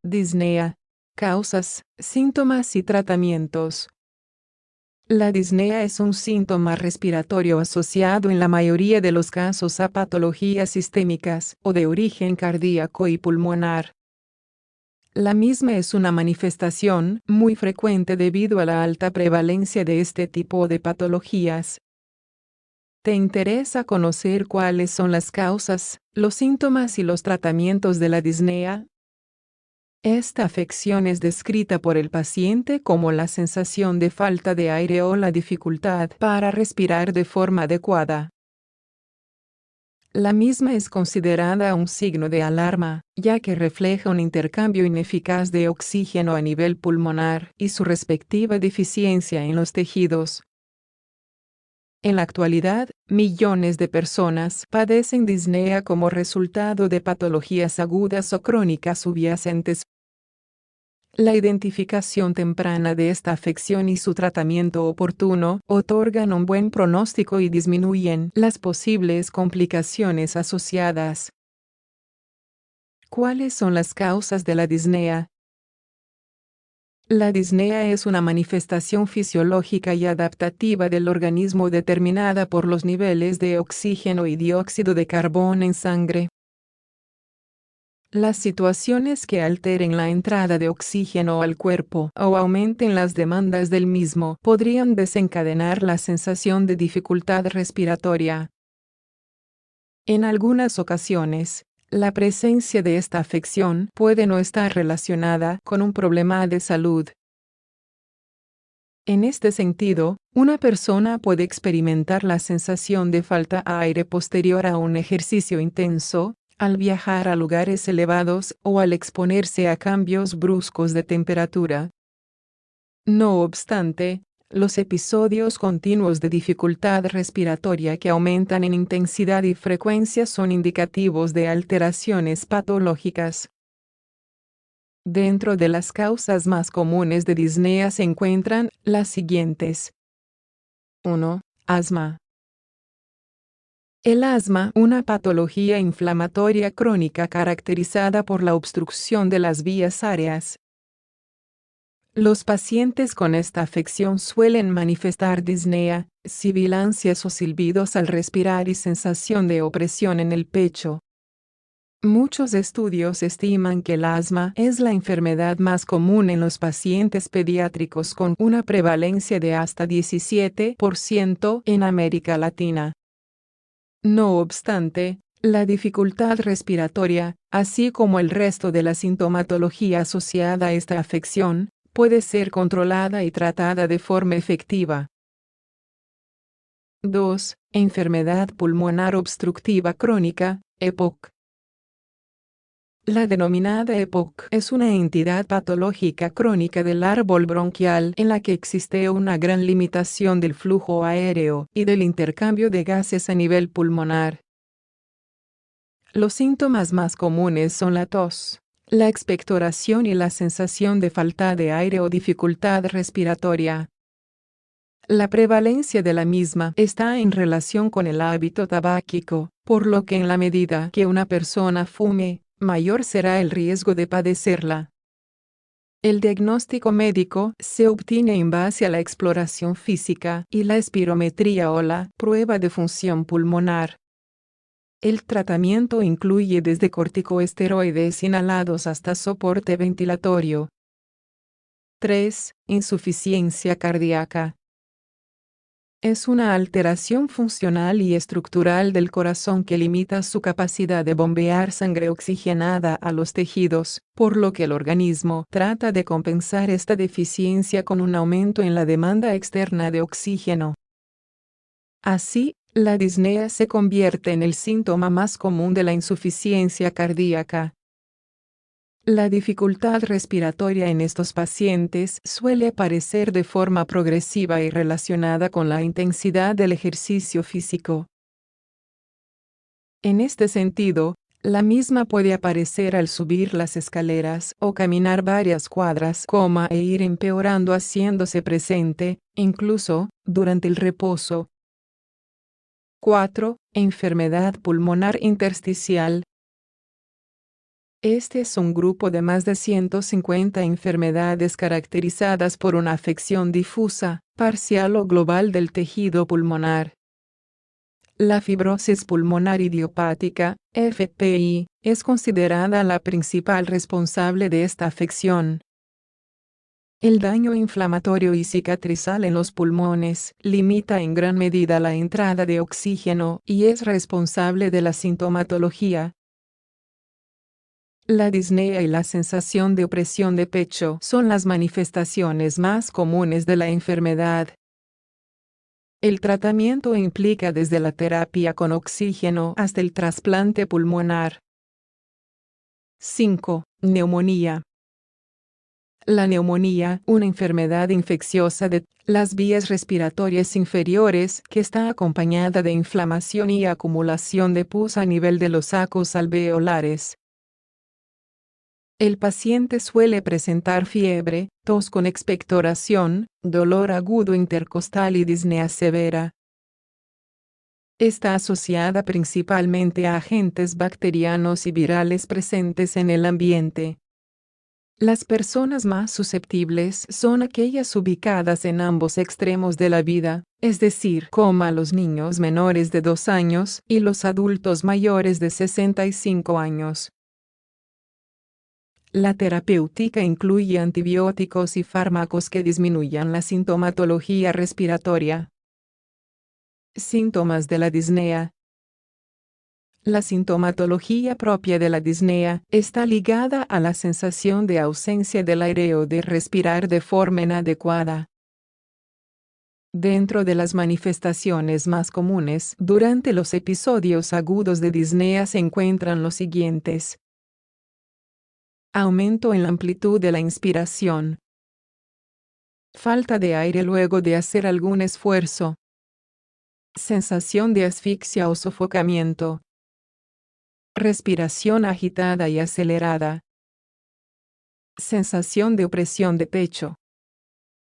Disnea. Causas, síntomas y tratamientos. La disnea es un síntoma respiratorio asociado en la mayoría de los casos a patologías sistémicas o de origen cardíaco y pulmonar. La misma es una manifestación muy frecuente debido a la alta prevalencia de este tipo de patologías. ¿Te interesa conocer cuáles son las causas, los síntomas y los tratamientos de la disnea? Esta afección es descrita por el paciente como la sensación de falta de aire o la dificultad para respirar de forma adecuada. La misma es considerada un signo de alarma, ya que refleja un intercambio ineficaz de oxígeno a nivel pulmonar y su respectiva deficiencia en los tejidos. En la actualidad, millones de personas padecen disnea como resultado de patologías agudas o crónicas subyacentes. La identificación temprana de esta afección y su tratamiento oportuno otorgan un buen pronóstico y disminuyen las posibles complicaciones asociadas. ¿Cuáles son las causas de la disnea? La disnea es una manifestación fisiológica y adaptativa del organismo determinada por los niveles de oxígeno y dióxido de carbono en sangre. Las situaciones que alteren la entrada de oxígeno al cuerpo o aumenten las demandas del mismo podrían desencadenar la sensación de dificultad respiratoria. En algunas ocasiones, la presencia de esta afección puede no estar relacionada con un problema de salud. En este sentido, una persona puede experimentar la sensación de falta de aire posterior a un ejercicio intenso, al viajar a lugares elevados o al exponerse a cambios bruscos de temperatura. No obstante, los episodios continuos de dificultad respiratoria que aumentan en intensidad y frecuencia son indicativos de alteraciones patológicas. Dentro de las causas más comunes de disnea se encuentran las siguientes. 1. Asma. El asma, una patología inflamatoria crónica caracterizada por la obstrucción de las vías aéreas. Los pacientes con esta afección suelen manifestar disnea, sibilancias o silbidos al respirar y sensación de opresión en el pecho. Muchos estudios estiman que el asma es la enfermedad más común en los pacientes pediátricos con una prevalencia de hasta 17% en América Latina. No obstante, la dificultad respiratoria, así como el resto de la sintomatología asociada a esta afección, puede ser controlada y tratada de forma efectiva. 2. Enfermedad pulmonar obstructiva crónica, EPOC. La denominada EPOC es una entidad patológica crónica del árbol bronquial en la que existe una gran limitación del flujo aéreo y del intercambio de gases a nivel pulmonar. Los síntomas más comunes son la tos, la expectoración y la sensación de falta de aire o dificultad respiratoria. La prevalencia de la misma está en relación con el hábito tabáquico, por lo que en la medida que una persona fume, mayor será el riesgo de padecerla. El diagnóstico médico se obtiene en base a la exploración física y la espirometría o la prueba de función pulmonar. El tratamiento incluye desde corticosteroides inhalados hasta soporte ventilatorio. 3. Insuficiencia cardíaca. Es una alteración funcional y estructural del corazón que limita su capacidad de bombear sangre oxigenada a los tejidos, por lo que el organismo trata de compensar esta deficiencia con un aumento en la demanda externa de oxígeno. Así, la disnea se convierte en el síntoma más común de la insuficiencia cardíaca. La dificultad respiratoria en estos pacientes suele aparecer de forma progresiva y relacionada con la intensidad del ejercicio físico. En este sentido, la misma puede aparecer al subir las escaleras o caminar varias cuadras, e ir empeorando haciéndose presente, incluso, durante el reposo. 4. Enfermedad pulmonar intersticial. Este es un grupo de más de 150 enfermedades caracterizadas por una afección difusa, parcial o global del tejido pulmonar. La fibrosis pulmonar idiopática, FPI, es considerada la principal responsable de esta afección. El daño inflamatorio y cicatrizal en los pulmones limita en gran medida la entrada de oxígeno y es responsable de la sintomatología. La disnea y la sensación de opresión de pecho son las manifestaciones más comunes de la enfermedad. El tratamiento implica desde la terapia con oxígeno hasta el trasplante pulmonar. 5. Neumonía. La neumonía, una enfermedad infecciosa de las vías respiratorias inferiores que está acompañada de inflamación y acumulación de pus a nivel de los sacos alveolares. El paciente suele presentar fiebre, tos con expectoración, dolor agudo intercostal y disnea severa. Está asociada principalmente a agentes bacterianos y virales presentes en el ambiente. Las personas más susceptibles son aquellas ubicadas en ambos extremos de la vida, es decir, como los niños menores de 2 años y los adultos mayores de 65 años. La terapéutica incluye antibióticos y fármacos que disminuyan la sintomatología respiratoria. Síntomas de la disnea. La sintomatología propia de la disnea está ligada a la sensación de ausencia del aire o de respirar de forma inadecuada. Dentro de las manifestaciones más comunes durante los episodios agudos de disnea se encuentran los siguientes. Aumento en la amplitud de la inspiración. Falta de aire luego de hacer algún esfuerzo. Sensación de asfixia o sofocamiento. Respiración agitada y acelerada. Sensación de opresión de pecho.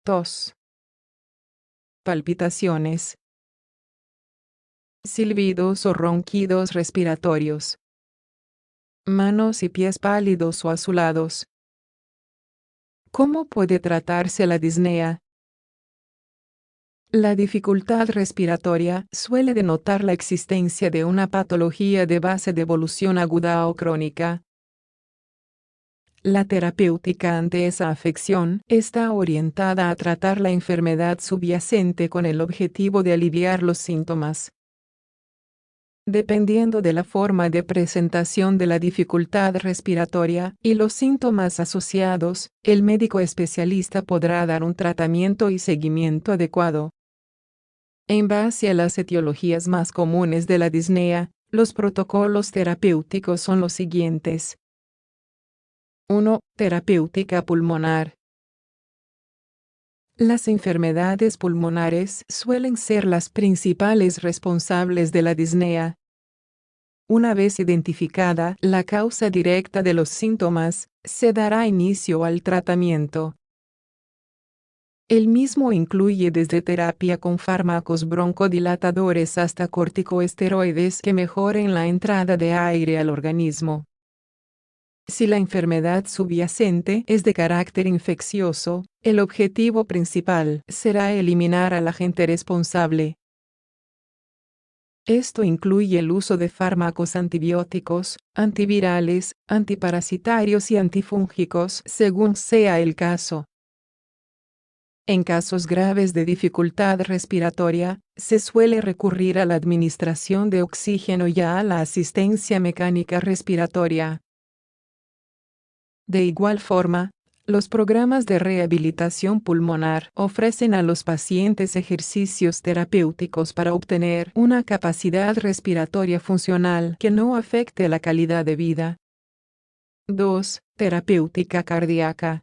Tos. Palpitaciones. Silbidos o ronquidos respiratorios. Manos y pies pálidos o azulados. ¿Cómo puede tratarse la disnea? La dificultad respiratoria suele denotar la existencia de una patología de base de evolución aguda o crónica. La terapéutica ante esa afección está orientada a tratar la enfermedad subyacente con el objetivo de aliviar los síntomas. Dependiendo de la forma de presentación de la dificultad respiratoria y los síntomas asociados, el médico especialista podrá dar un tratamiento y seguimiento adecuado. En base a las etiologías más comunes de la disnea, los protocolos terapéuticos son los siguientes. 1. Terapéutica pulmonar. Las enfermedades pulmonares suelen ser las principales responsables de la disnea. Una vez identificada la causa directa de los síntomas, se dará inicio al tratamiento. El mismo incluye desde terapia con fármacos broncodilatadores hasta corticosteroides que mejoren la entrada de aire al organismo. Si la enfermedad subyacente es de carácter infeccioso, el objetivo principal será eliminar al agente responsable. Esto incluye el uso de fármacos antibióticos, antivirales, antiparasitarios y antifúngicos según sea el caso. En casos graves de dificultad respiratoria, se suele recurrir a la administración de oxígeno y a la asistencia mecánica respiratoria. De igual forma, los programas de rehabilitación pulmonar ofrecen a los pacientes ejercicios terapéuticos para obtener una capacidad respiratoria funcional que no afecte la calidad de vida. 2. Terapéutica cardíaca.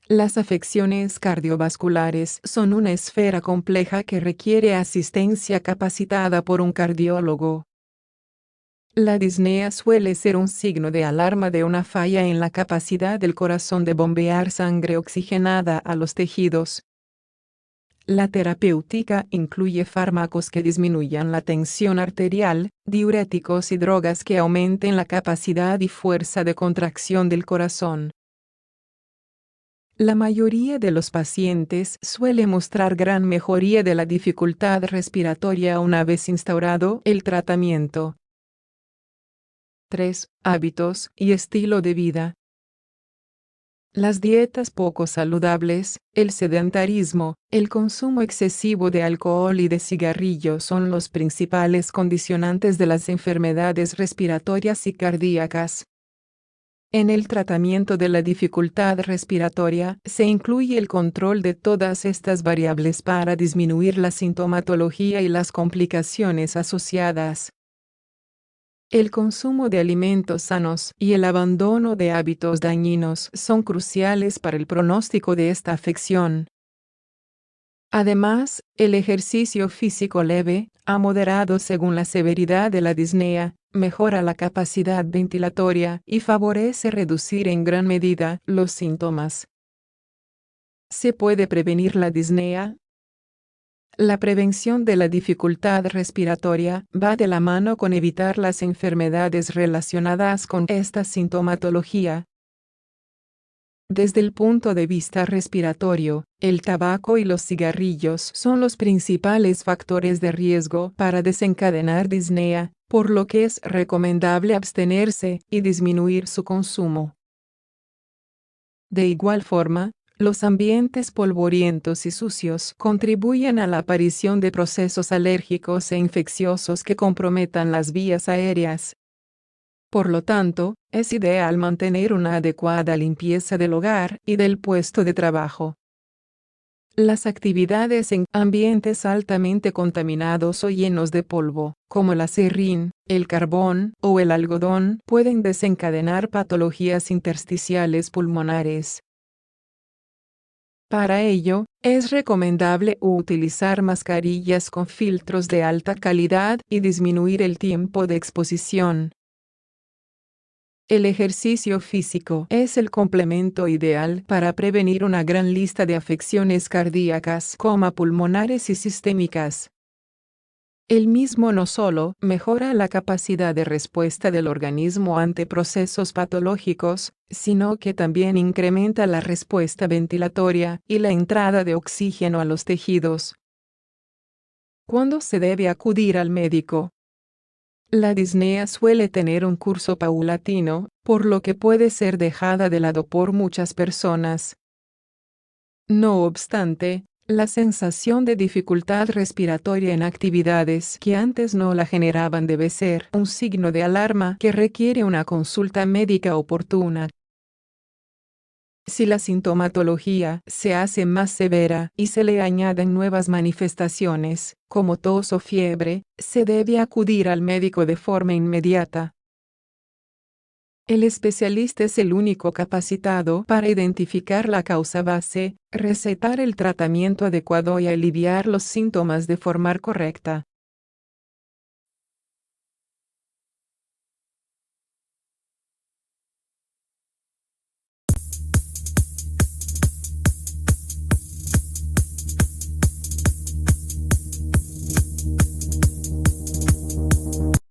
Las afecciones cardiovasculares son una esfera compleja que requiere asistencia capacitada por un cardiólogo. La disnea suele ser un signo de alarma de una falla en la capacidad del corazón de bombear sangre oxigenada a los tejidos. La terapéutica incluye fármacos que disminuyan la tensión arterial, diuréticos y drogas que aumenten la capacidad y fuerza de contracción del corazón. La mayoría de los pacientes suele mostrar gran mejoría de la dificultad respiratoria una vez instaurado el tratamiento. 3. Hábitos y estilo de vida. Las dietas poco saludables, el sedentarismo, el consumo excesivo de alcohol y de cigarrillos son los principales condicionantes de las enfermedades respiratorias y cardíacas. En el tratamiento de la dificultad respiratoria se incluye el control de todas estas variables para disminuir la sintomatología y las complicaciones asociadas. El consumo de alimentos sanos y el abandono de hábitos dañinos son cruciales para el pronóstico de esta afección. Además, el ejercicio físico leve, a moderado según la severidad de la disnea, mejora la capacidad ventilatoria y favorece reducir en gran medida los síntomas. ¿Se puede prevenir la disnea? La prevención de la dificultad respiratoria va de la mano con evitar las enfermedades relacionadas con esta sintomatología. Desde el punto de vista respiratorio, el tabaco y los cigarrillos son los principales factores de riesgo para desencadenar disnea, por lo que es recomendable abstenerse y disminuir su consumo. De igual forma, los ambientes polvorientos y sucios contribuyen a la aparición de procesos alérgicos e infecciosos que comprometan las vías aéreas. Por lo tanto, es ideal mantener una adecuada limpieza del hogar y del puesto de trabajo. Las actividades en ambientes altamente contaminados o llenos de polvo, como el aserrín, el carbón o el algodón, pueden desencadenar patologías intersticiales pulmonares. Para ello, es recomendable utilizar mascarillas con filtros de alta calidad y disminuir el tiempo de exposición. El ejercicio físico es el complemento ideal para prevenir una gran lista de afecciones cardíacas, como pulmonares y sistémicas. El mismo no solo mejora la capacidad de respuesta del organismo ante procesos patológicos, sino que también incrementa la respuesta ventilatoria y la entrada de oxígeno a los tejidos. ¿Cuándo se debe acudir al médico? La disnea suele tener un curso paulatino, por lo que puede ser dejada de lado por muchas personas. No obstante, la sensación de dificultad respiratoria en actividades que antes no la generaban debe ser un signo de alarma que requiere una consulta médica oportuna. Si la sintomatología se hace más severa y se le añaden nuevas manifestaciones, como tos o fiebre, se debe acudir al médico de forma inmediata. El especialista es el único capacitado para identificar la causa base, recetar el tratamiento adecuado y aliviar los síntomas de forma correcta.